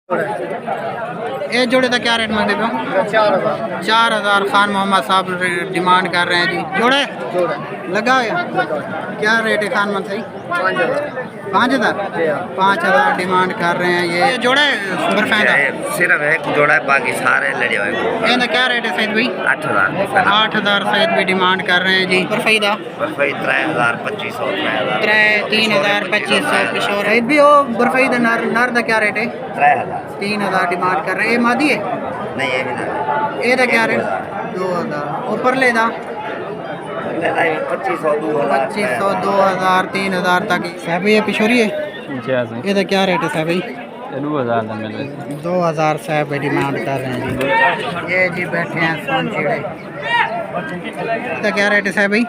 ये जोड़े का क्या रेट मंगते पे? 4,000 खान मोहम्मद साहब डिमांड कर रहे हैं जी। जोड़े लगा या क्या रेट है खान मोहम्मद सही? 5,000 5,000 डिमांड कर रहे हैं। ये जोड़े सिर्फ एक जोड़ा है, बाकी सारे लड़े हुए। ये क्या रेट है सईद भाई? 8,000 8,000 सईद भाई डिमांड कर रहे हैं जी। बर्फईदा 3,000 3,000 किशोर है भी हो। बर्फईदा नर का क्या रेट है? 3,000 डिमांड कर रहे हैं। ये मादी है नहीं, ये भी ना। ये क्या रेट? 2,000 ऊपर ले दा 2500 2,000 3,000 तक साहब। ये पिशोरी है ये क्या रेट है साहब भाई? 2,000 साहब डिमांड कर रहे हैं जी। ये जी बैठे हैं सोन चिड़े। इसका क्या रेट है साहब भाई?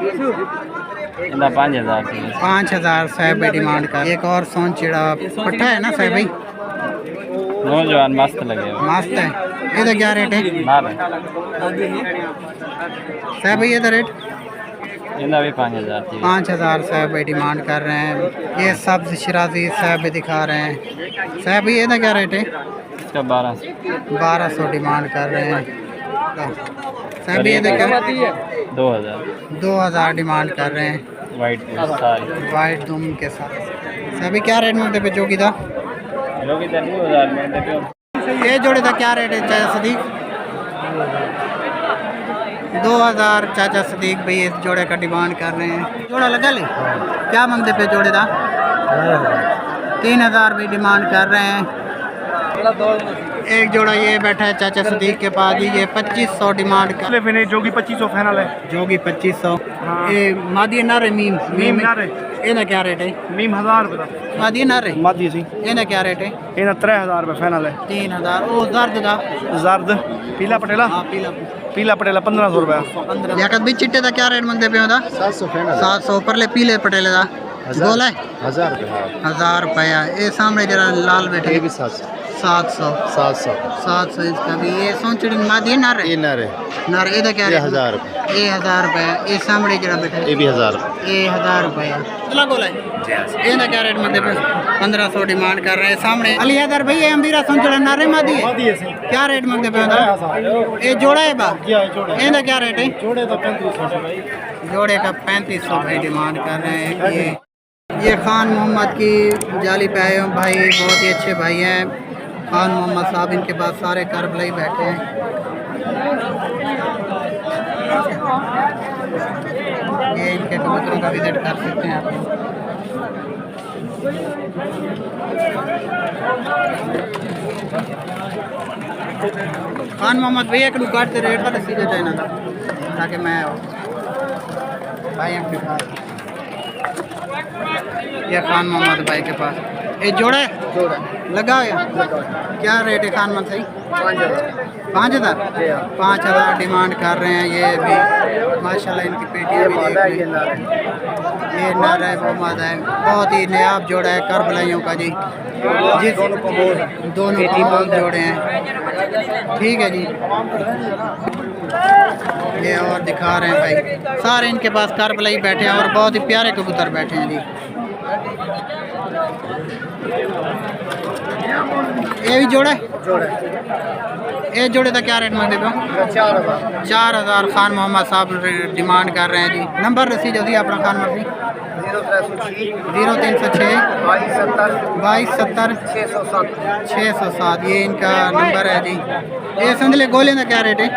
5,000 साहब डिमांड कर। एक और सोन चिड़ा पट्ठा है ना साहब भाई? नौजवान मस्त लगे मस्त है। ये क्या रेट है साहब भाई? ये रेट 5,000 साहब डिमांड कर रहे हैं। ये सब्ज शराजी साहब दिखा रहे हैं साहब। ये क्या रेट है? इसका 1200 डिमांड कर रहे हैं साहब। ये 2,000 डिमांड कर रहे हैं वाइट दुम के साथ साहब। क्या रेट मिलते पे जोगी था? ये जोड़े का क्या रेट है चाचा सदीक? 2,000 चाचा सदीक भाई इस जोड़े का डिमांड कर रहे हैं। जोड़ा लगा ले क्या मांगते पे जोड़े का? 3,000 भी डिमांड कर रहे हैं। एक जोड़ा ये बैठा है चाचा सदीक के पास ही। ये 2500 डिमांड कर। जोगी 2500 फाइनल है। जोगी 2500। ये मादी नर है मीम नर है। ये क्या रेट है? मीम 1000 रुपये मादी नर है। मादी सी ये क्या रेट है? 3,000 रुपये फाइनल है। 3,000। वो जर्द का जर्द पीला पटेला। हाँ पीला पटेला 1500 रुपये। लियाकत भी चिट्टे का क्या रेट मंगते पे? 700 ऊपर ले पीले पटेले का गोला है 1,000 रुपया। ये सामने जरा लाल बैठे 700 इसका भी। ये सोचड़ी मादी है नर है नर। ये क्या रेट? 1,000 रुपया। ये सामने जरा बैठे ये 1,000 रुपया। गोला है ये क्या रेट मंगते पे? 1500 डिमांड कर रहे हैं सामने। अली हैदर भाई ये अमीरा सोचड़ा नर है मादी है क्या रेट मंगते पे? ये जोड़ा है बा ये क्या रेट है? जोड़े का 3500 भाई डिमांड कर रहे हैं। ये खान मोहम्मद की जाली पे आए भाई, बहुत ही अच्छे भाई हैं खान मोहम्मद साहब। इनके पास सारे करबलाई बैठे हैं। ये इनके कबूतरों का विजिट कर सकते हैं आप। खान मोहम्मद भैया एक काटते रेट का सीधे देना ताकि मैं भाई के पास। ये खान मोहम्मद भाई के पास ये जोड़ा है लगा या क्या रेट है खान मोहम्मद सही? 5,000 डिमांड कर रहे हैं। ये भी माशाल्लाह इनकी पेटियाँ भी देख रही हैं। ये नर है वो मादा है। बहुत ही नायाब जोड़ा है करबलाइयों का जी। जिस दोनों जोड़े हैं। ठीक है जी। ये और दिखा रहे हैं भाई सारे इनके पास करबलाई बैठे हैं और बहुत ही प्यारे कबूतर बैठे हैं जी। ये भी जोड़ा है ये जोड़े का क्या रेट मंगते पे? 4,000 खान मोहम्मद साहब डिमांड कर रहे हैं जी। नंबर रसीद होती है अपना खान मर्जी 0306 2270 607 ये इनका नंबर है जी। ये संदले गोले का क्या रेट है?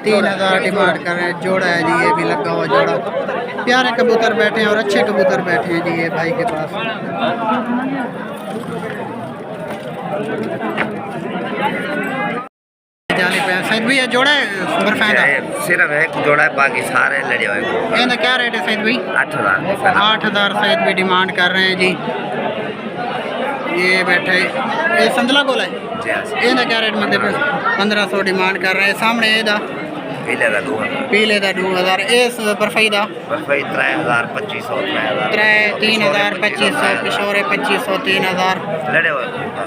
3,000 डिमांड कर रहे हैं। जोड़ा है जी ये भी लगा हुआ जोड़ा। प्यारे कबूतर बैठे हैं और अच्छे कबूतर बैठे हैं जी ये भाई के पास। जाली पे सईद भाई ये जोड़ा है सिर्फ एक जोड़ा है, बाकी सारे लड़े हुए। ये क्या रेट है सईद भाई? 8,000 सईद भी डिमांड कर रहे हैं जी। ये बैठे ये संदला गोला है ये क्या रेट मंगते पे? 1,500 डिमांड कर रहे हैं सामने। ये पीले का 2,000। इस बर्फई 3,000 2500 3,2500 पिशोरे 2500 3,000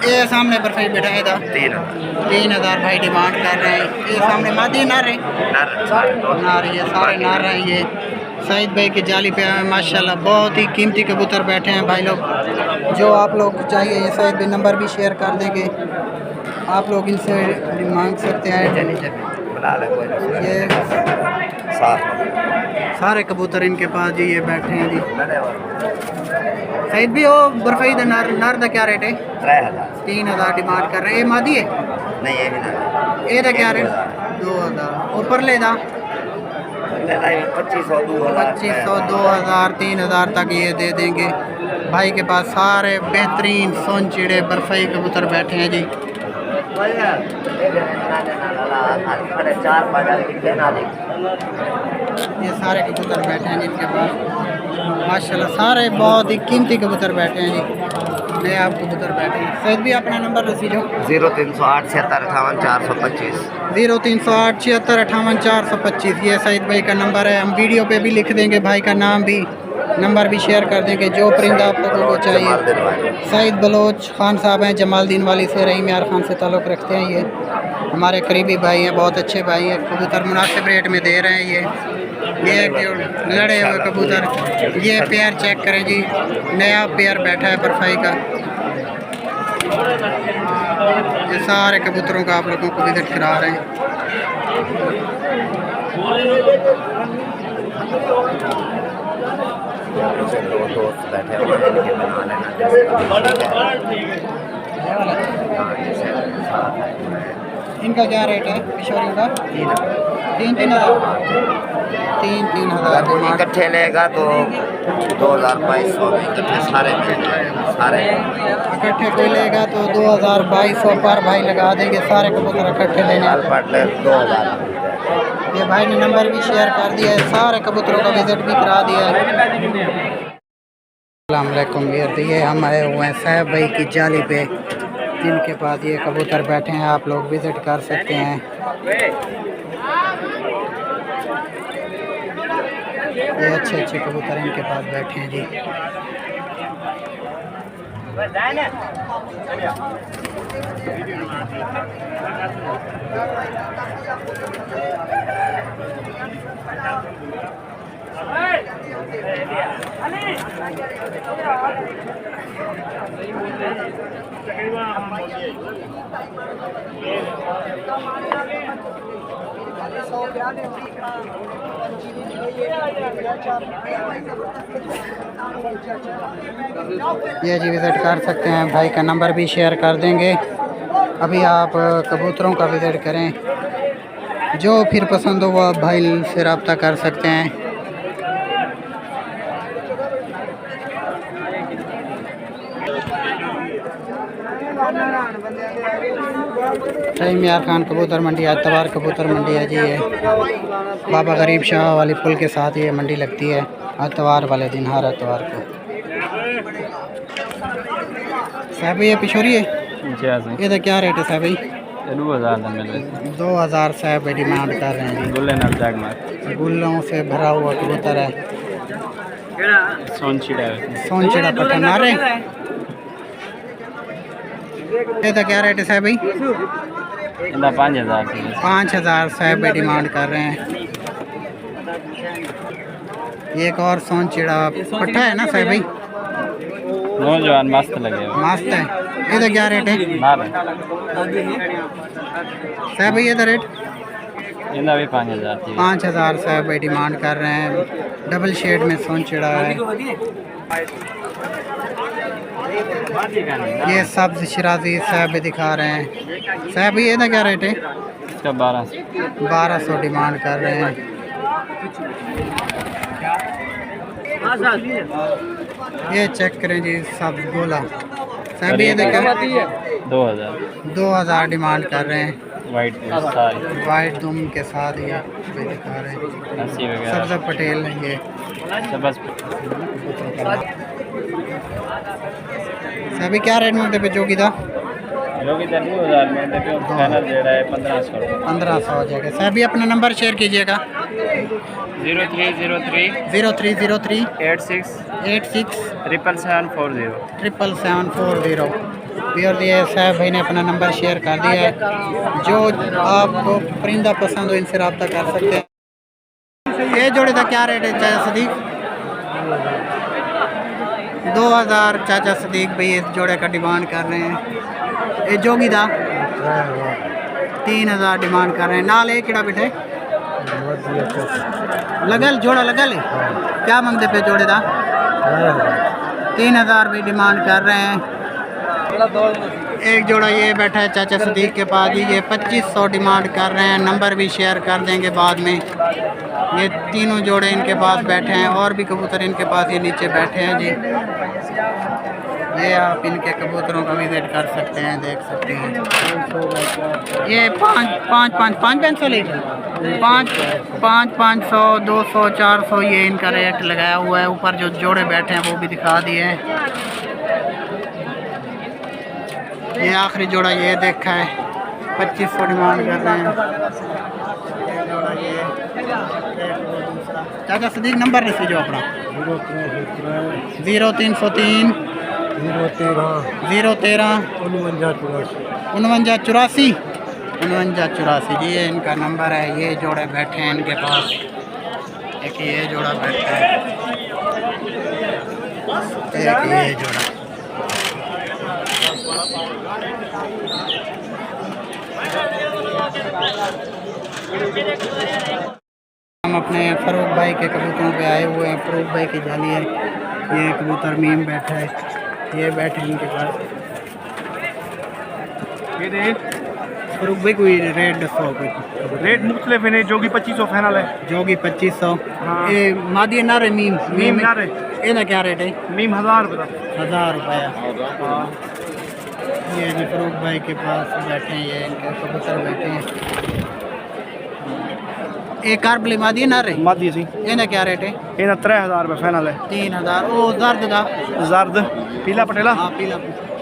ये सामने बर्फई बैठा है 3,000 भाई डिमांड कर रहे हैं। ये सामने मादी नर है ये सारे नर हैं। ये सईद भाई की जाली पे माशाल्लाह बहुत ही कीमती कबूतर बैठे हैं भाई लोग। जो आप लोग को चाहिए ये शायद भी नंबर भी शेयर कर देंगे, आप लोग इनसे मांग सकते हैं। बुला ले कोई नहीं। ये साफ सारे कबूतर इनके पास जी ये बैठे हैं जी। शायद भी वो बर्फई दा नर दा क्या रेट है? 3000 3000 डिमांड कर रहे हैं। ये मादी है? नहीं ये भी ना ये दा क्या रेट? 2000। ऊपर ले दा 2500 2500 2000 3000 तक ये दे देंगे। भाई के पास सारे बेहतरीन सोन चिड़े बर्फई कबूतर बैठे हैं जी। ये सारे कबूतर बैठे हैं जिनके पास माशाल्लाह सारे बहुत ही कीमती कबूतर बैठे हैं जी। नए आप कबूतर बैठे हैं। सैयद भी अपना नंबर रसीद हो 0308 76 58 425। 0308 76 58 425। ये सईद भाई का नंबर है। हम वीडियो पे भी लिख देंगे, भाई का नाम भी नंबर भी शेयर कर देंगे। जो परिंदा आप लोगों को चाहिए। सईद बलोच खान साहब हैं, जमालदीन वाली से रहीम यार खान से ताल्लुक़ रखते हैं। ये हमारे करीबी भाई हैं, बहुत अच्छे भाई हैं। कबूतर मुनासिब रेट में दे रहे हैं। ये जो लड़े हुए कबूतर, ये पेयर चेक करें जी, नया पेयर बैठा है बर्फाई का। ये सारे कबूतरों का आप लोगों को विजिट करा रहे हैं। दोस्त बैठे हुए हैं, इनके बना लेना। इनका क्या रेट है किशोरियों का? 3,000 इकट्ठे लेगा तो 2200 में इकट्ठे सारे मिल जाएगा। सारे इकट्ठे कोई लेगा तो 2200 पर भाई लगा देंगे। सारे कबूतर इकट्ठे लेने पर 2000। ये भाई ने नंबर भी शेयर कर दिया है। सारे कबूतरों का विजिट भी करा दिया है। अस्सलाम वालेकुम। ये हम आए हुए हैं साहब भाई की जाली पे, जिनके पास ये कबूतर बैठे हैं। आप लोग विजिट कर सकते हैं। ये अच्छे अच्छे कबूतर इनके पास बैठे हैं जी। ये जी विज़िट कर सकते हैं। भाई का नंबर भी शेयर कर देंगे। अभी आप कबूतरों का विज़िट करें, जो फिर पसंद हो वो आप भाई से रब्ता कर सकते हैं। रहीम यार खान कबूतर मंडी आतवार कबूतर मंडी है जी। ये बाबा गरीब शाह वाली पुल के साथ ये मंडी लगती है आतवार वाले दिन, हर आतवार को। साहब ये पिछोरी है? ये तो क्या रेट है साहब भाई? 2000 साहब डिमांड कर रहे हैं जी। गुल्लों से भरा हुआ कबूतर है। सोनचिड़ा पठन आ रहे। ये तो क्या रेट है साहब भाई? 5000 साहब डिमांड कर रहे हैं। एक और सोनचिड़ा पट्टा है ना साहब भाई? नौजवान मस्त लगे मस्त है। ये तो क्या रेट है साहब भाई? ये तो रेट 5000 साहब भाई डिमांड कर रहे हैं। डबल शेड में सोनचिड़ा है। ये सब्ज शिराजी साहब भी दिखा रहे हैं। साहब ये ना क्या रेट है? इसका 1200 डिमांड कर रहे हैं। ये चेक करें जी सब्ज गोला साहब। ये देखिए 2000 डिमांड कर रहे हैं। वाइट दुम के साथ ये दिखा रहे हैं। सब्ज पटेल है ये। अभी क्या रेट में पे जोगी था? 1500 हो जाएगा। सर अभी अपना नंबर शेयर कीजिएगा। 0303 86 77740। ये साहब भाई ने अपना नंबर शेयर कर दिया है। जो आपको परिंदा पसंद हो इनसे रब्ता कर सकते हैं। ये जोड़े का क्या रेट है सदीक? 2000 चाचा सदीक भाई इस जोड़े का डिमांड कर रहे हैं। ये जोगी दा 3000 डिमांड कर रहे हैं। नाल एक किड़ा बिठे लगल जोड़ा लगल है। क्या मंगते पे जोड़े दा? 3000 भी डिमांड कर रहे हैं। एक जोड़ा ये बैठा है चाचा सदीक के पास जी, ये 2500 डिमांड कर रहे हैं। नंबर भी शेयर कर देंगे बाद में। ये तीनों जोड़े इनके पास बैठे हैं और भी कबूतर इनके पास ये नीचे बैठे हैं जी। ये आप इनके कबूतरों का विजिट कर सकते हैं, देख सकते हैं। ये 500 लीटर 500 200 400 ये इनका रेट लगाया हुआ है। ऊपर जो जोड़े बैठे हैं वो भी दिखा दिए हैं। ये आखिरी जोड़ा ये देखा है 2500 डिमांड कर रहे हैं। ये जोड़ा ये चाचा सदीक नंबर लिख लीजिए अपना 0303 013 4984 जी, ये इनका नंबर है। ये जोड़े बैठे हैं इनके पास। एक ये जोड़ा बैठा है, एक ये जोड़ा। हम अपने फरूक भाई के कबूतरों पे आए हुए हैं। फरूक भाई की जाली है। ये कबूतर मीम बैठा है, ये बैठे इनके पास। फरूक भाई कोई रेट दसो? रेट मुख्तलिफ है, जोगी 2500 फाइनल है। जोगी 2500। हाँ। ये मादी नारे मीम नारे ना क्या रेट है? मीम 1000 रुपये। 1000 रुपया। ये जी फरूक भाई के पास बैठे हैं, ये इनके कबूतर बैठे हैं। एक कारबली मादी नारे मादी सी ये ना क्या रेट है? ये ना 3000 रुपये फाइनल है। 3000। ओ जर्द का जर्द पीला पटेला हाँ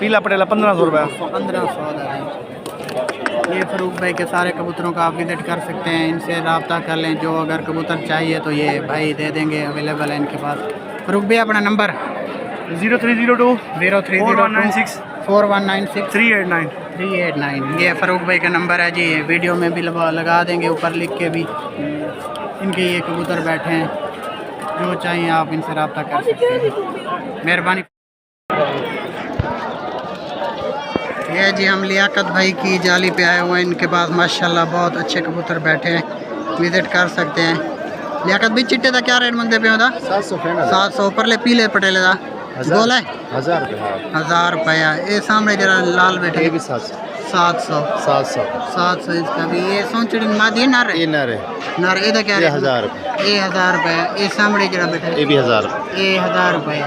पीला पटेला 1500 रुपये। 1500। ये फरूक भाई के सारे कबूतरों का आप विजिट कर सकते हैं, इनसे रब्ता कर लें। जो अगर कबूतर चाहिए तो ये भाई दे देंगे, अवेलेबल है इनके पास। फरूक भाई अपना नंबर 0302 0302 4196 389। ये फरूक भाई का नंबर है जी। वीडियो में भी लगा देंगे, ऊपर लिख के भी। इनके ये कबूतर बैठे हैं, जो चाहिए आप इनसे रब्ता कर सकते हैं। मेहरबानी। ये जी हम लियाकत भाई की जाली पे आए हुए हैं। इनके पास माशाल्लाह बहुत अच्छे कबूतर बैठे हैं, विजिट कर सकते हैं। लियाकत भाई चिट्टे का क्या रेट मंगते पे? 700 ऊपर ले पीले पटेले का गोला है 1000 रुपया। ये सामने जरा लाल बैठे 700 इसका भी। ये सोचड़ी मादी नारे नारे इधर क्या 1000 रुपया। ये सामने जरा बैठे ये भी 1000 रुपया।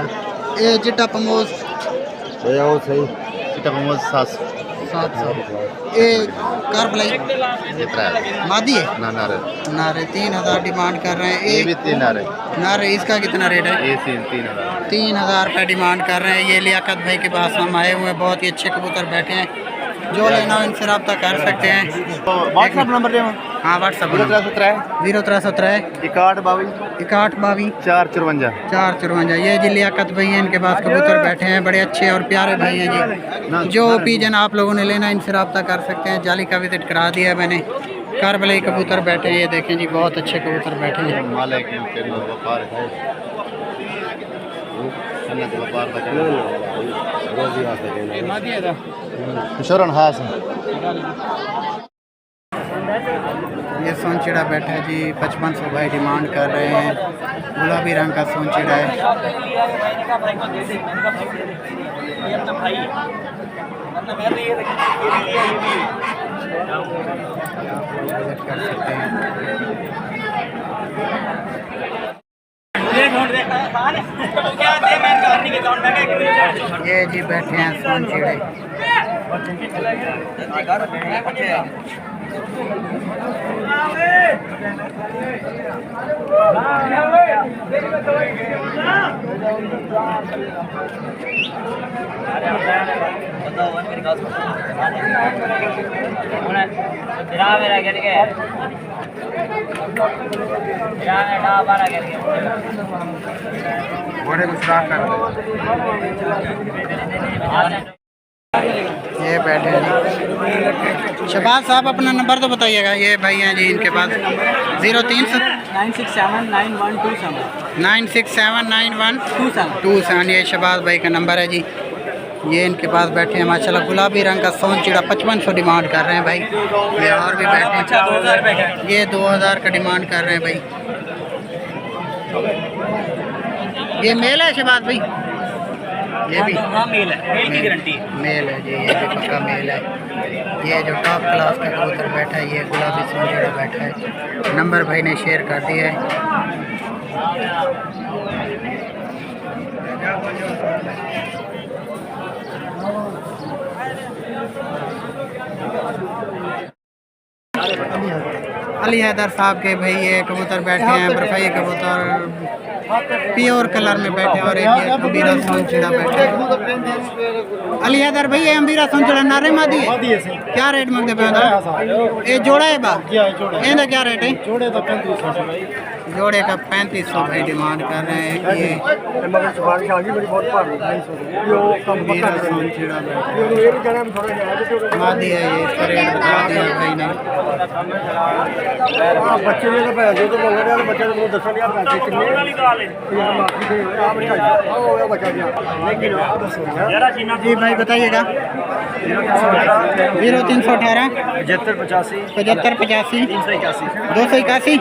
ये चिट्टा पंगोस 700। ये कारबलाई मादी है नारे 3000 डिमांड कर रहे हैं। ये भी 3 नारे इसका कितना रेट है? 3000 रुपये डिमांड कर रहे हैं। ये लियाकत भाई के पास हम आए हुए हैं, बहुत ही अच्छे कबूतर बैठे हैं। जो लेना हो इनसे रब्ता कर सकते हैं। व्हाट्सएप नंबर दे। हाँ व्हाट्सएप 0317 0317 6122 6122 454। ये जी लियाकत भाई हैं, इनके पास कबूतर बैठे हैं, बड़े अच्छे और प्यारे भाई हैं जी। जो पीजन आप लोगों ने लेना इनसे रब्ता कर सकते हैं। जाली का विजिट करा दिया है मैंने। कारबलाई कबूतर बैठे हैं, ये देखें जी बहुत अच्छे कबूतर बैठे हैं। ये सोनचिड़ा बैठा है जी, 5500 भाई डिमांड कर रहे हैं। गुलाबी रंग का सोनचिड़ा है। कर सकते हैं। ये जी बैठे हैं सोनचिड़े। ये बैठे हैं जी। शहबाज साहब अपना नंबर तो बताइएगा। ये भाई हैं जी, इनके पास 0396791227 ये शहबाज भाई का नंबर है जी। ये इनके पास बैठे हैं माशाल्लाह। गुलाबी रंग का सोन चिड़ा 5500 डिमांड कर रहे हैं भाई। ये और भी बैठे हैं, ये 2000 का डिमांड कर रहे हैं भाई। ये मेल है शहबाज भाई? ये भी मेल है, मेल की गारंटी है। मेल है जी, ये भी पक्का मेल है। ये जो टॉप क्लास का कबूतर बैठा है, ये गुलाबी सोन चिड़ा बैठा है। नंबर भाई ने शेयर कर दिया है। अली हैदर साहब के भाई ये कबूतर बैठे हैं, बर्फाई कबूतर प्योर कलर में बैठे हैं। और एक ये अंबीरा सोनचिड़ा बैठे हैं। अली हैदर भाई ये अंबीरा सोनचिड़ा नारे मादी है, क्या रेट मंगते पे? ये जोड़ा है बा, ये क्या रेट है? जोड़े का 3500 भाई डिमांड कर रहे हैं। ये अंबीरा सोनचिड़ा मादी है, ये इसका रेट बता दिया भाई ने। जी भाई बताइएगा। 0318 7585 281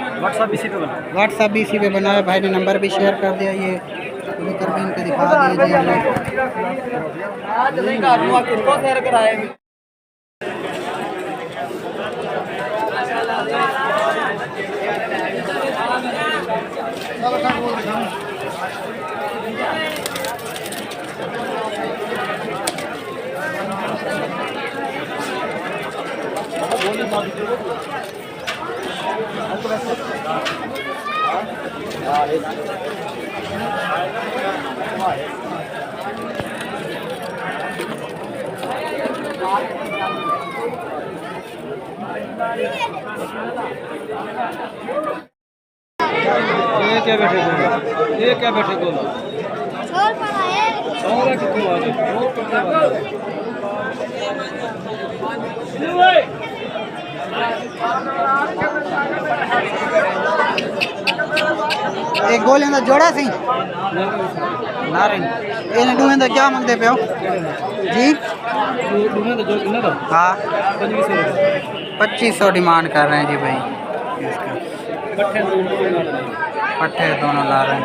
व्हाट्सअप इसी पे बना है। भाई ने नंबर भी शेयर कर दिया। ये कबूतर भी इनको दिखा दीजिए हमें। ये क्या बैठे बोलो, ये क्या बैठे बोलो। एक गोले का जोड़ा सी नारिंग इन्हें डूबे तो क्या मंगते पे हो जी? हाँ 2500 डिमांड कर रहे हैं जी भाई। इसका पट्टे दोनों ला रहे हैं।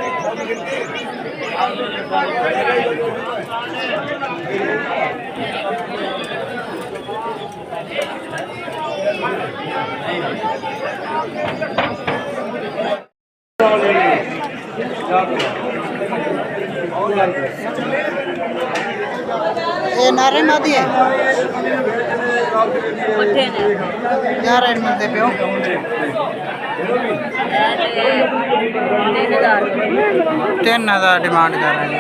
ये नारे मादी है, क्या रेट मिलते पे हो? 3000 डिमांड कर रहे हैं।